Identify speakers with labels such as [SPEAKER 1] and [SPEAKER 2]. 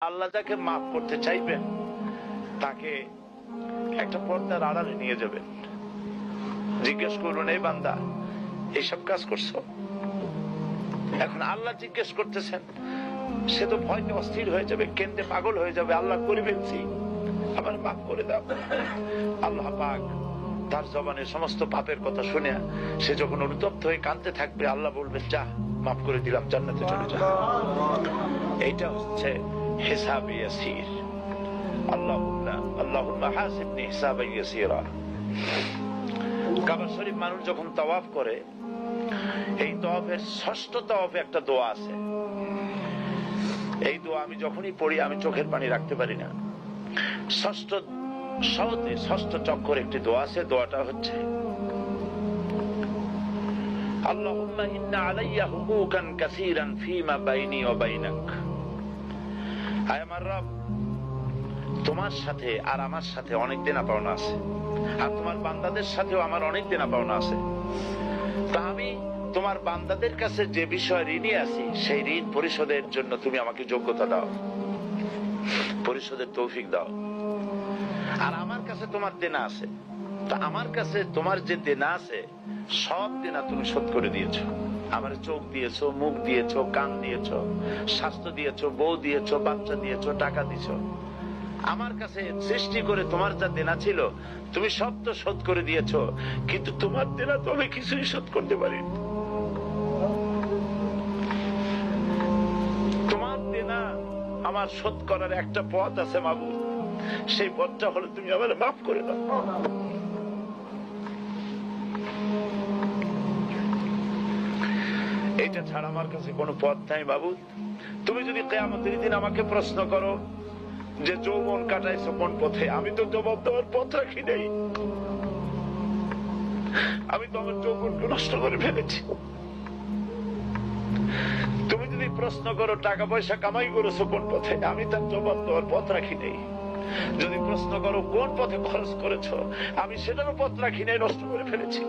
[SPEAKER 1] আল্লাহ যাকে মাফ করতে চাইবেন তাকে একটা পর্দার আড়ালে নিয়ে যাবেন, জিজ্ঞেস করুন, এই বান্দা এইসব কাজ করছো? এখন আল্লাহ জিজ্ঞেস করতেছেন, সে তো ভয়তে অস্থির হয়ে যাবে, কেন্দ্রে পাগল হয়ে যাবে, আল্লাহ করে ফেলছি, আমার মাফ করে দাও। আল্লাহ পাক তার জবানে সমস্ত পাপের কথা শুনে সে যখন অনুতপ্ত হয়ে কাঁদতে থাকবে, আল্লাহ বলবেন, যা মাফ করে দিলাম, জান্নাতে চলে যা। এইটা হচ্ছে হিসাবে ইয়াসির। আল্লাহুম্মা হাসিবনি হিসাবান ইয়াসিরা। কাবা শরীফ মানুষ যখন তাওয়াফ করে, এই তাওয়াফের ষষ্ঠ তাওয়াফে একটা দোয়া আছে। এই দোয়া আমি যখনই পড়ি আমি চোখের পানি রাখতে পারি না। ষষ্ঠ চক্কর একটি দোয়া আছে, দোয়াটা হচ্ছে, আল্লাহুম্মা ইন্না আলাইয়া হুকুকান কাসীরান ফীমা বাইনি ওয়া বাইনাক। আয় আমার রব, তোমার সাথে আর আমার সাথে অনেক দেনা পাওনা আছে, আর তোমার বান্দাদের সাথেও আমার অনেক দেনা পাওনা আছে। তা আমি তোমার বান্দাদের কাছে যে বিষয় ঋণী আছি, সেই ঋণ পরিশোধের জন্য তুমি আমাকে যোগ্যতা দাও, পরিশোধের তৌফিক দাও। আর আমার কাছে তোমার দেনা আছে, তা আমার কাছে তোমার যে দেনা আছে সব দেনা তুমি শোধ করে দিয়েছো। আমার চোখ দিয়েছো, মুখ দিয়েছো, কান দিয়েছো, স্বাস্থ্য দিয়েছো, বউ দিয়েছো, বাচ্চা দিয়েছো, টাকা দিয়েছো। আমার কাছে সৃষ্টি করে তোমার যা দেনা ছিল তুমি সব তো শোধ করে দিয়েছো, কিন্তু তোমার দেনা তো আমি কিছুই শোধ করতে পারি। তোমার দেনা আমার শোধ করার একটা পথ আছে মাবুদ, সেই পথটা হলো তুমি আমার মাফ করে দাও। এইটা ছাড়া আমার কাছে কোনো পথ নাই মাবুদ। তুমি যদি কিয়ামতের দিন আমাকে প্রশ্ন করো যে যৌবন কাটাইছো কোন পথে, আমি তো জবাব দেওয়ার পথ রাখি নাই। আমি তো আমার যৌবনকে নষ্ট করে ফেলেছি। তুমি যদি প্রশ্ন করো টাকা পয়সা কামাই করেছো কোন পথে, আমি তার জবাব দেওয়ার পথ রাখি নাই। যদি প্রশ্ন করো কোন পথে খরচ করেছো, আমি সেটারও পথ রাখি নাই, নষ্ট করে ফেলেছি।